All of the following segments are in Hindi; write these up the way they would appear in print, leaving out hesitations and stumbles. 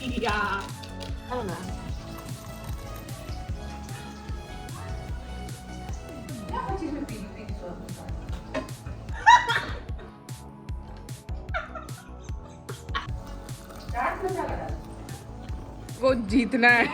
Yeah. I don't know. वो जीतना है।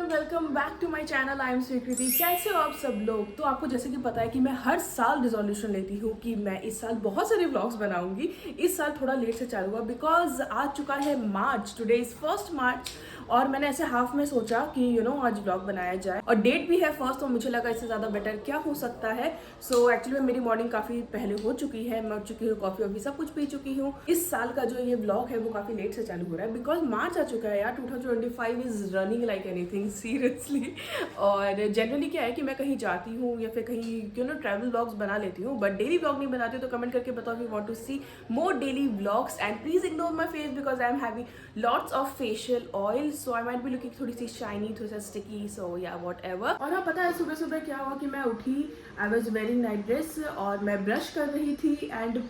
Welcome back to my channel. I am Swikriti. कैसे हो आप सब लोग? तो आपको जैसे कि पता है कि मैं हर साल रिजोल्यूशन लेती हूँ कि मैं इस साल बहुत सारे व्लॉग्स बनाऊंगी। इस साल थोड़ा लेट से चालू हुआ बिकॉज आज चुका है मार्च। टुडे इज 1 मार्च और मैंने ऐसे हाफ में सोचा कि आज व्लॉग बनाया जाए और डेट भी है 1, तो मुझे लगा इससे ज़्यादा बेटर क्या हो सकता है। सो एक्चुअली मेरी मॉर्निंग काफ़ी पहले हो चुकी है, मैं उठ चुकी हूँ, कॉफ़ी वॉफ़ी सब कुछ पी चुकी हूँ। इस साल का जो ये व्लॉग है वो काफ़ी लेट से चालू हो रहा है बिकॉज मार्च आ चुका है यार। 2025 is running like anything seriously. और जनरली क्या है कि मैं कहीं जाती हूँ या फिर कहीं ट्रैवल व्लॉग्स बना लेती हूँ, बट डेली व्लॉग नहीं बनाती। तो कमेंट करके बताओ you want to see more daily vlogs and please ignore my face because I am having lots of facial oil, so I might be looking थोड़ी सी शाइनी, थोड़ी सा स्टिकी, सो या व्हाटएवर। और हाँ, पता है सुबह सुबह क्या हुआ कि मैं उठी, I was wearing night dress और मैं ब्रश कर रही थी एंड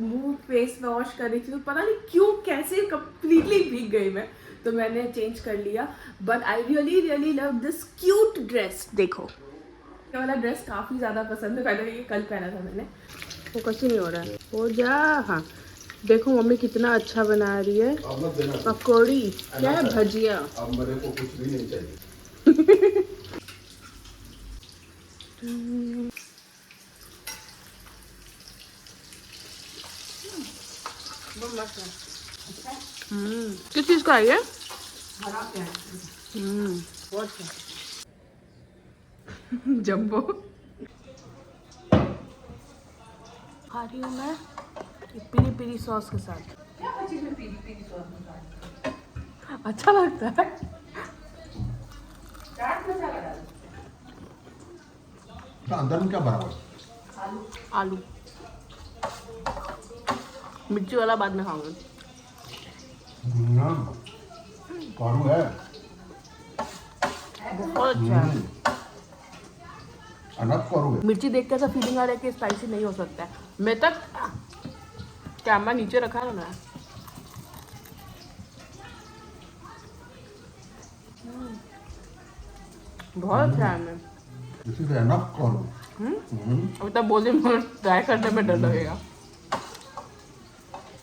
मुंह फेस वॉश कर रही थी, तो पता नहीं क्यों कैसे कंप्लीटली भीग गई मैं, तो मैंने चेंज कर लिया। But I really really love this cute dress. देखो ये वाला ड्रेस काफ़ी ज़्यादा पसंद है, पहले ये कल पहना था मैंने। फोकस ही नहीं हो रहा है, हो जा। हाँ देखो मम्मी कितना अच्छा बना रही है पकौड़ी, क्या है, भजिया। अब मेरे को कुछ भी नहीं चाहिए। किस चीज़ का है ये? जम्बो खा रही हूँ मैं पीली पीली सॉस के साथ। अच्छा लगता है। तो अंदर में क्या भरा हुआ है? आलू। मिर्ची वाला बाद में खाऊंगी। कारू है, बहुत अच्छा है। अनक कारू है। मिर्ची देख के ऐसा फीलिंग आ रहा है कि स्पाइसी नहीं हो सकता है। मैं तक कैमरा नीचे रखा है ना, बहुत अच्छा है। मैं इसी से अनक कारू। अभी तक बोले मुझे ट्राई करने में डर लगेगा।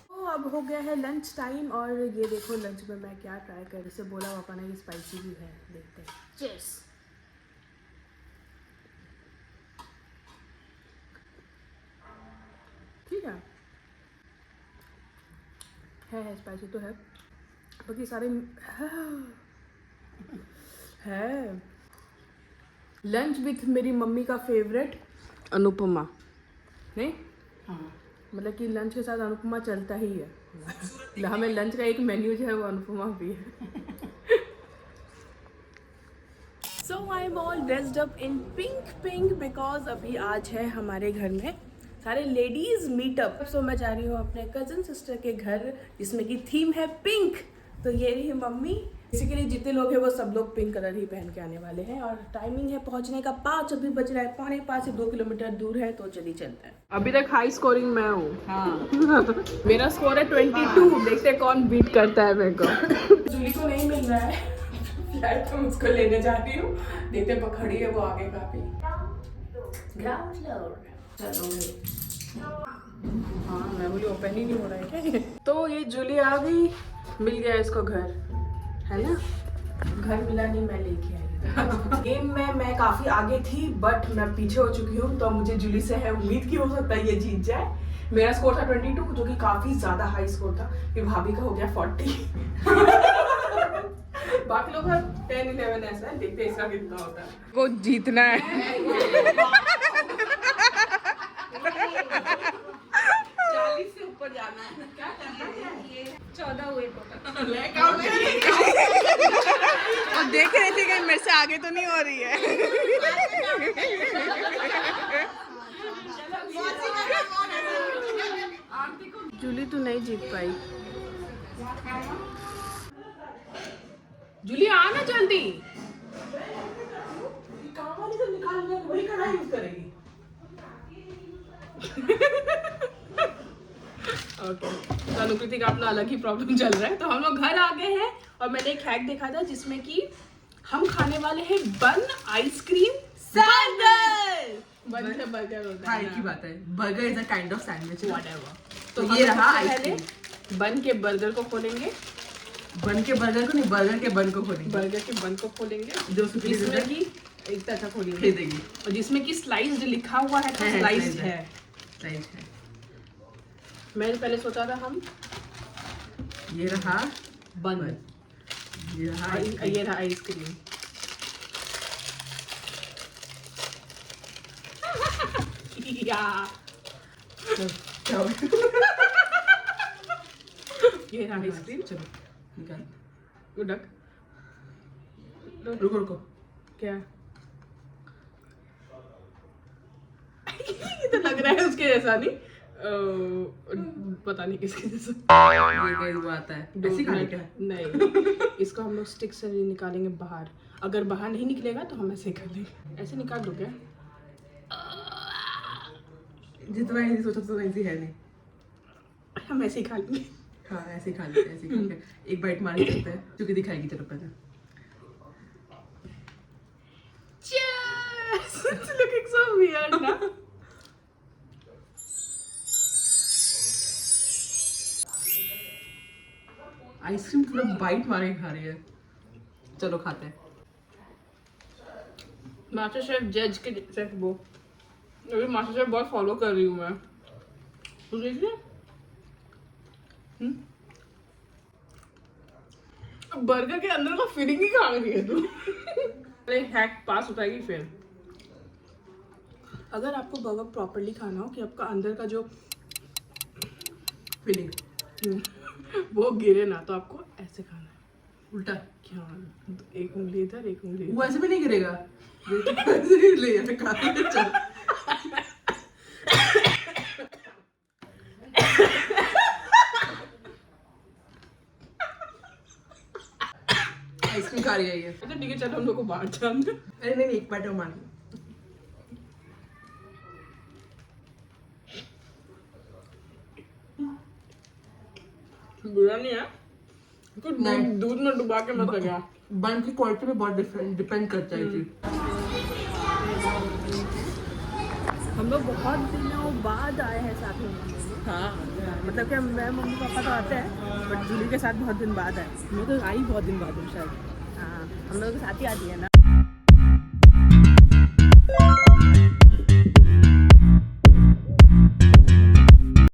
तो अब हो गया है लंच टाइम और ये देखो लंच में मैं क्या ट्राई कर, इसे बोला पापा ने ये स्पाइसी भी है, देखते हैं। चीयर्स। ठीक है स्पाइसी तो है, बाकी सारे है। लंच विथ मेरी मम्मी का फेवरेट अनुपमा। नहीं मतलब कि लंच के साथ अनुपमा चलता ही है। हमें लंच का एक मेन्यू जो है वो अनुपमा भी है। So I am all dressed up in pink because अभी आज है हमारे घर में सारे लेडीज मीटअप। सो मैं जा रही हूँ अपने कजन सिस्टर के घर जिसमें कि थीम है पिंक। तो ये रही मम्मी। बेसिकली जितने लोग हैं वो सब लोग पिंक कलर ही पहन के आने वाले हैं और टाइमिंग है पहुंचने का 5, अभी बज रहा है 4:45 से 2 किलोमीटर दूर है, तो चलिए चलते हैं। अभी तक हाई स्कोरिंग मैं हूँ। हाँ। मेरा स्कोर है 22। देखते कौन बीट करता है मेरे को। जूली को नहीं मिल रहा है फ्लैट, तो उसको लेने जा रही हूँ, देखते पकड़ी है वो आगे काफी। ग्राउंड फ्लोर चलो। हाँ मैं बोली ओपन ही नहीं हो रहा है क्या ये? तो ये जूली आ गई, मिल गया इसको घर, है ना? घर मिला नहीं, मैं लेके आई। गेम में मैं काफी आगे थी बट मैं पीछे हो चुकी हूँ, तो मुझे जूली से है उम्मीद की हो सकता है ये जीत जाए। मेरा स्कोर था 22 जो कि काफी ज्यादा हाई स्कोर था। फिर भाभी का हो गया 40। बाकी लोग 10-11 ऐसा है, देखते इसका कितना होता है। वो जीतना है। 40 से ऊपर जाना है। क्या करना है? 14 हुए टोटल। और देख रहे थे कि मेरे से आगे तो नहीं हो रही है। जूली तू नहीं जीत पाई। जूली आना जल्दी। साल में वही कढ़ाई यूज करेगी। ओके, तो अनुकृति का अपना अलग ही प्रॉब्लम चल रहा है। तो हम लोग घर आ गए हैं और मैंने एक हैक देखा था जिसमें कि हम खाने वाले हैं बन आइसक्रीम सैंडविच। बन से बर्गर होता है हाँ, एक ही बात है, burger is a kind of sandwich. Whatever. तो हम ये लोग रहा सबसे आइसक्रीम। पहले बन के बर्गर को खोलेंगे, बन के बर्गर को नहीं, बर्गर के बन को खोलेंगे, बर्गर के बन को खोलेंगे जो सुखी जिसमें कि एक तरह खोलेंगे खरीदेगी। और जिसमें कि स्लाइस लिखा हुआ है, तो है, स्लाइस sliced है। सही है। मैंने पहले सोचा था हम ये रहा बन, ये रहा और ये रहा आइसक्रीम। या क्या हो गया? ये रहा आइसक्रीम। चलो निकाल, उड़क रुको रुको। क्या ये तो लग रहा है उसके जैसा नहीं, पता नहीं किसके जैसा। ये वो आता है ऐसी खाने का। नहीं, इसको हम लोग स्टिक से निकालेंगे बाहर। अगर बाहर नहीं निकलेगा तो हम ऐसे कर लेंगे। ऐसे निकाल दो क्या? जितना इजी सोचा उतना इजी है नहीं। हम ऐसे ही खा लेंगे। हाँ ऐसे ही खा लेते हैं, ऐसे ही खा लेते। एक बाइट मार ही सकते हैं, क्योंकि दिखाएगी तेरे पहले। Cheers! It's looking so weird ना? आइसक्रीम पूरा बाइट मार के खा रही है। चलो खाते हैं। मास्टर शेफ जज के शेफ वो, अभी मास्टर शेफ बहुत फॉलो कर रही हूँ मैं। तू देख रही है? बर्गर के अंदर का फीलिंग ही खा रही है तू। अरे हैक पास हो जाएगी फिर। अगर आपको बर्गर प्रॉपरली खाना हो कि आपका अंदर का जो फीलिंग वो गिरे ना, तो आपको ऐसे खाना है। उल्टा, क्या एक उंगली इधर एक उंगली वो इधर। ऐसे भी नहीं गिरेगा। ऐसे ही ले ऐसे खा के चल। आइसक्रीम खा रही है ये। अच्छा ठीक है, चलो हम लोग को बाहर जाना। अरे नहीं, एक बाइट और मार। बुरा नहीं है, तो नहीं। दूध में डुबा के मत लगा। बन की क्वालिटी पे बहुत डिपेंड करता है ये। हम लोग बहुत दिनों बाद आए हैं साथ में। हाँ मतलब कि मैं मम्मी पापा तो आते हैं, बट जूली के साथ बहुत दिन बाद आए। मैं तो आई बहुत दिन बाद हूँ शायद। हाँ, हम लोग के साथ ही आती है ना।